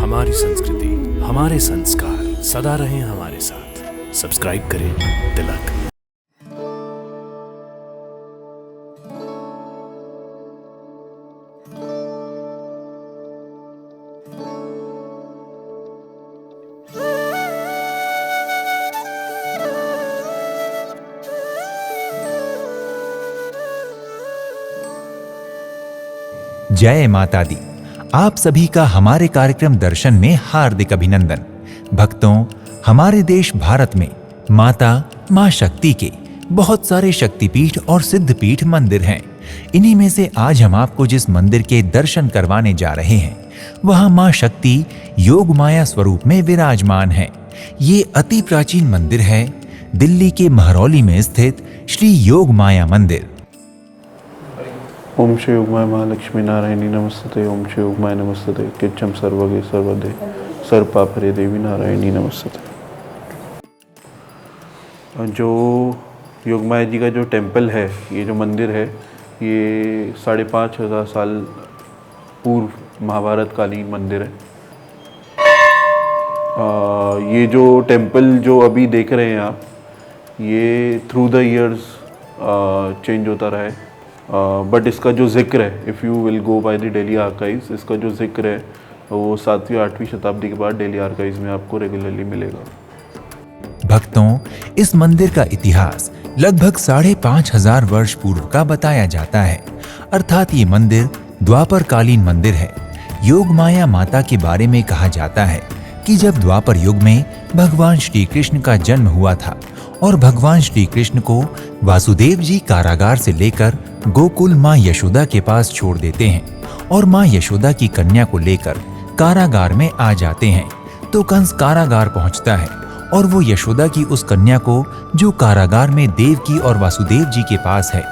हमारी संस्कृति, हमारे संस्कार सदा रहें हमारे साथ। सब्सक्राइब करें तिलक। जय माता दी। आप सभी का हमारे कार्यक्रम दर्शन में हार्दिक अभिनंदन। भक्तों, हमारे देश भारत में मां शक्ति के बहुत सारे शक्तिपीठ और सिद्धपीठ मंदिर हैं। इन्हीं में से आज हम आपको जिस मंदिर के दर्शन करवाने जा रहे हैं वह मां शक्ति योग माया स्वरूप में विराजमान है। ये अति प्राचीन मंदिर है, दिल्ली के महरौली में स्थित श्री योग माया मंदिर। ओम श्री योगमाय महालक्ष्मी नारायणी नमस्ते। ओम श्री योगमाय नमस्ते। किच्चम सर्वगे सर्वदे सर्वपापरे देवी नारायणी नमस्ते। जो योगमाया जी का जो टेम्पल है, ये जो मंदिर है, ये 5,500 साल पूर्व महाभारत कालीन मंदिर है। ये जो टेम्पल जो अभी देख रहे हैं आप, ये थ्रू द ईयर्स चेंज होता रहा है। बट इसका जो जिक्र है, if you will go by the Delhi archives, इसका जो जिक्र है वो 7वीं 8वीं शताब्दी के बाद दिल्ली आर्काइव्स में आपको रेगुलरली मिलेगा। भक्तों, इस मंदिर का इतिहास लगभग 5,500 वर्ष पूर्व का बताया जाता है। अर्थात ये मंदिर द्वापर कालीन मंदिर है। योग माया माता के बारे में कहा जाता है कि जब द्वापर युग में भगवान श्री कृष्ण का जन्म हुआ था और भगवान श्री कृष्ण को वासुदेव जी कारागार से लेकर गोकुल मां यशोदा के पास छोड़ देते हैं और मां यशोदा की कन्या को लेकर कारागार में आ जाते हैं, तो कंस कारागार पहुंचता है और वो यशोदा की उस कन्या को, जो कारागार में देवकी और वासुदेव जी के पास है,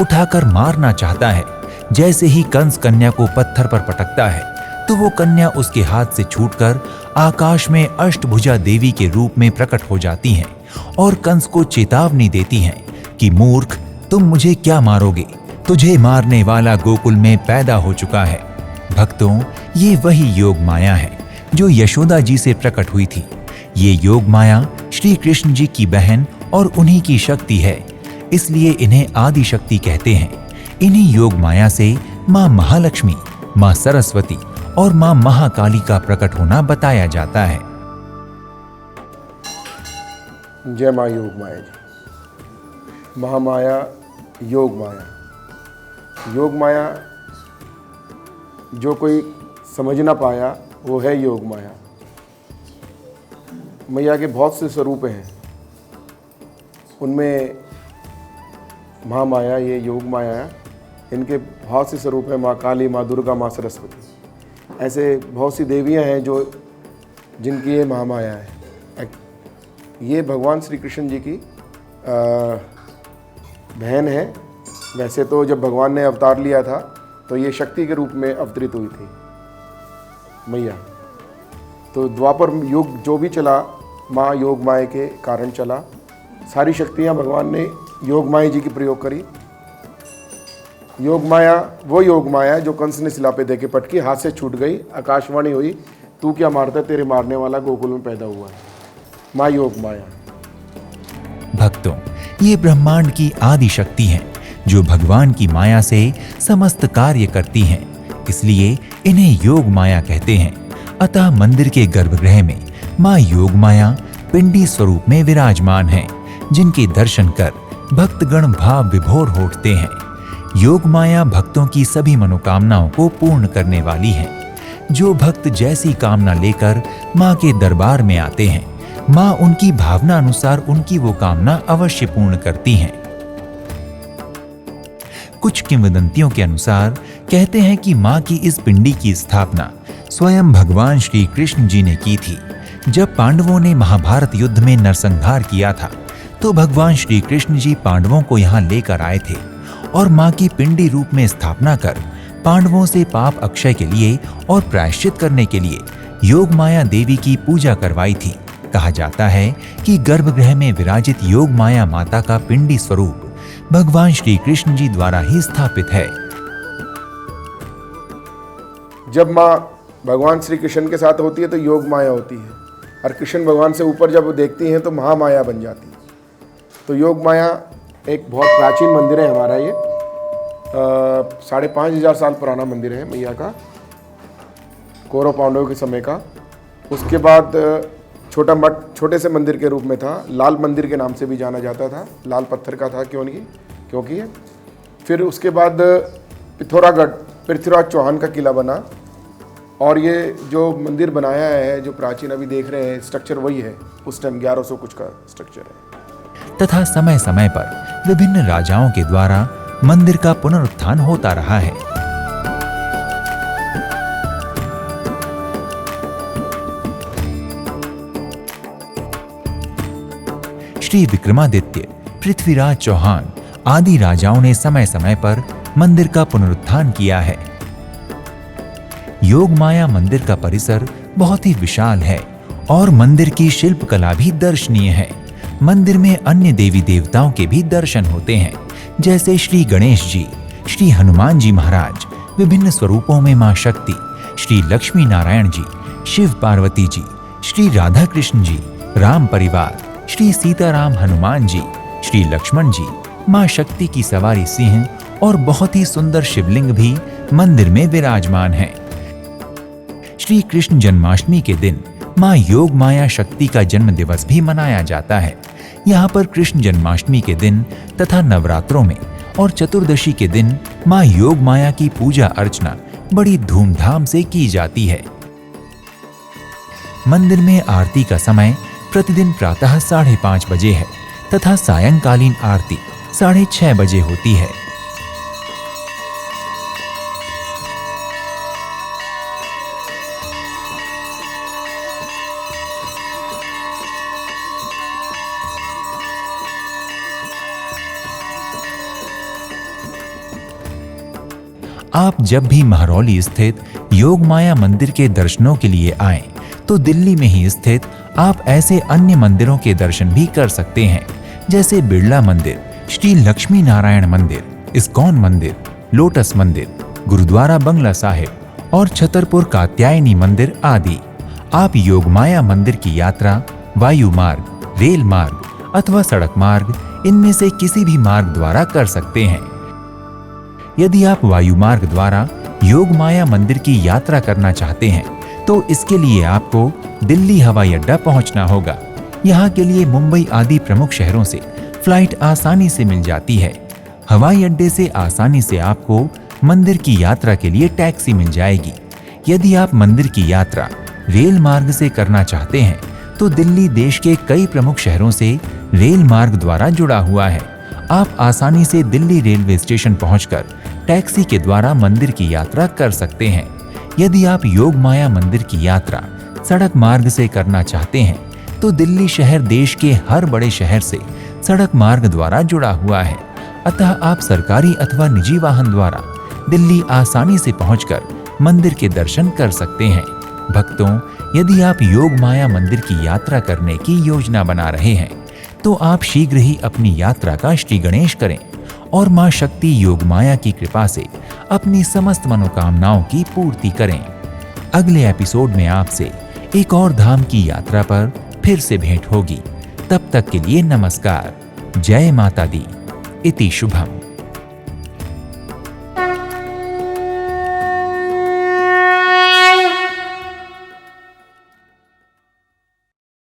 उठाकर मारना चाहता है। जैसे ही कंस कन्या को पत्थर पर पटकता है तो वो कन्या उसके हाथ से छूटकर आकाश में अष्टभुजा देवी के रूप में प्रकट हो जाती हैं और कंस को चेतावनी देती हैं कि मूर्ख, तुम मुझे क्या मारोगे? तुझे मारने वाला गोकुल में पैदा हो चुका है। भक्तों, ये वही योग माया है जो यशोदा जी से प्रकट हुई थी। ये योग माया श्री कृष्ण जी की बहन और उन्हीं की शक्ति है, इसलिए इन्हें आदि शक्ति कहते हैं। इन्हीं योग माया से मां महालक्ष्मी, मां सरस्वती और मां महाकाली का प्रकट होना बताया जाता है। जय माँ योग माया जी। महामाया योग माया। योग माया जो कोई समझ ना पाया वो है योग माया। मैया के बहुत से स्वरूप हैं, उनमें महामाया, ये योग माया, इनके बहुत से स्वरूप हैं। माँ काली, माँ दुर्गा, माँ सरस्वती, ऐसे बहुत सी देवियां हैं जो जिनकी ये महामाया है। ये भगवान श्री कृष्ण जी की बहन है। वैसे तो जब भगवान ने अवतार लिया था तो ये शक्ति के रूप में अवतरित हुई थी मैया। तो द्वापर युग जो भी चला, माँ योग माया के कारण चला। सारी शक्तियाँ भगवान ने योग माया जी की प्रयोग करी। योग माया वो योग माया जो कंस ने शिला पे देके पटकी, हाथ से छूट गई, आकाशवाणी हुई, तू क्या मारता, तेरे मारने वाला गोकुल में पैदा हुआ है। माँ योग माया। भक्तों, ये ब्रह्मांड की आदि शक्ति हैं जो भगवान की माया से समस्त कार्य करती हैं, इसलिए इन्हें योग माया कहते हैं। अतः मंदिर के गर्भगृह में माँ योग माया पिंडी स्वरूप में विराजमान हैं, जिनके दर्शन कर भक्तगण भाव विभोर हो उठते हैं। योग माया भक्तों की सभी मनोकामनाओं को पूर्ण करने वाली है। जो भक्त जैसी कामना लेकर माँ के दरबार में आते हैं, माँ उनकी भावना अनुसार उनकी वो कामना अवश्य पूर्ण करती हैं। कुछ किंवदंतियों के अनुसार कहते हैं कि माँ की इस पिंडी की स्थापना स्वयं भगवान श्री कृष्ण जी ने की थी। जब पांडवों ने महाभारत युद्ध में नरसंहार किया था तो भगवान श्री कृष्ण जी पांडवों को यहाँ लेकर आए थे और माँ की पिंडी रूप में स्थापना कर पांडवों से पाप अक्षय के लिए और प्रायश्चित करने के लिए योग माया देवी की पूजा करवाई थी। कहा जाता है कि गर्भगृह में विराजित योग माया माता का पिंडी स्वरूप भगवान श्री कृष्ण जी द्वारा ही स्थापित है। जब माँ भगवान श्री कृष्ण के साथ होती है तो योग माया होती है, और कृष्ण भगवान से ऊपर जब देखती हैं तो महामाया बन जाती है। तो योग माया एक बहुत प्राचीन मंदिर है हमारा, ये 5,500 साल पुराना मंदिर है मैया का, कौरव पांडवों के समय का। उसके बाद छोटा मठ छोटे से मंदिर के रूप में था, लाल मंदिर के नाम से भी जाना जाता था, लाल पत्थर का था क्योंकि फिर उसके बाद पिथौरागढ़ पृथ्वीराज चौहान का किला बना, और ये जो मंदिर बनाया है जो प्राचीन अभी देख रहे हैं स्ट्रक्चर वही है, उस टाइम 1100 कुछ का स्ट्रक्चर है। तथा समय समय पर विभिन्न राजाओं के द्वारा मंदिर का पुनरुत्थान होता रहा है। श्री विक्रमादित्य, पृथ्वीराज चौहान आदि राजाओं ने समय समय पर मंदिर का पुनरुत्थान किया है। योग माया मंदिर का परिसर बहुत ही विशाल है और मंदिर की शिल्पकला भी दर्शनीय है। मंदिर में अन्य देवी देवताओं के भी दर्शन होते हैं, जैसे श्री गणेश जी, श्री हनुमान जी महाराज, विभिन्न स्वरूपों में मां शक्ति, श्री लक्ष्मी नारायण जी, शिव पार्वती जी, श्री राधा कृष्ण जी, राम परिवार, श्री सीताराम हनुमान जी, श्री लक्ष्मण जी, मां शक्ति की सवारी सिंह और बहुत ही सुंदर शिवलिंग भी मंदिर में विराजमान है। श्री कृष्ण जन्माष्टमी के दिन मां योग माया शक्ति का जन्म दिवस भी मनाया जाता है। यहाँ पर कृष्ण जन्माष्टमी के दिन तथा नवरात्रों में और चतुर्दशी के दिन मां योग माया की पूजा अर्चना बड़ी धूमधाम से की जाती है। मंदिर में आरती का समय प्रतिदिन प्रातः 5:30 बजे है तथा सायंकालीन आरती 6:30 बजे होती है। आप जब भी महरौली स्थित योग माया मंदिर के दर्शनों के लिए आएं, तो दिल्ली में ही स्थित आप ऐसे अन्य मंदिरों के दर्शन भी कर सकते हैं, जैसे बिरला मंदिर, श्री लक्ष्मी नारायण मंदिर, इस्कॉन मंदिर, लोटस मंदिर, गुरुद्वारा बंगला साहिब और छतरपुर कात्यायनी मंदिर आदि। आप योग माया मंदिर की यात्रा वायु मार्ग, रेल मार्ग अथवा सड़क मार्ग, इनमें से किसी भी मार्ग द्वारा कर सकते हैं। यदि आप वायु मार्ग द्वारा योग माया मंदिर की यात्रा करना चाहते हैं, तो इसके लिए आपको दिल्ली हवाई अड्डा पहुंचना होगा। यहाँ के लिए मुंबई आदि प्रमुख शहरों से फ्लाइट आसानी से मिल जाती है। हवाई अड्डे से आसानी से आपको मंदिर की यात्रा के लिए टैक्सी मिल जाएगी। यदि आप मंदिर की यात्रा रेल मार्ग से करना चाहते हैं, तो दिल्ली देश के कई प्रमुख शहरों से रेल मार्ग द्वारा जुड़ा हुआ है। आप आसानी से दिल्ली रेलवे स्टेशन पहुंचकर टैक्सी के द्वारा मंदिर की यात्रा कर सकते हैं। यदि आप योग माया मंदिर की यात्रा सड़क मार्ग से करना चाहते हैं, तो दिल्ली शहर देश के हर बड़े शहर से सड़क मार्ग द्वारा जुड़ा हुआ है। अतः आप सरकारी अथवा निजी वाहन द्वारा दिल्ली आसानी से पहुंचकर मंदिर के दर्शन कर सकते हैं। भक्तों, यदि आप योग माया मंदिर की यात्रा करने की योजना बना रहे हैं, तो आप शीघ्र ही अपनी यात्रा का श्री गणेश करें और मां शक्ति योग माया की कृपा से अपनी समस्त मनोकामनाओं की पूर्ति करें। अगले एपिसोड में आपसे एक और धाम की यात्रा पर फिर से भेंट होगी। तब तक के लिए नमस्कार। जय माता दी। इति शुभम।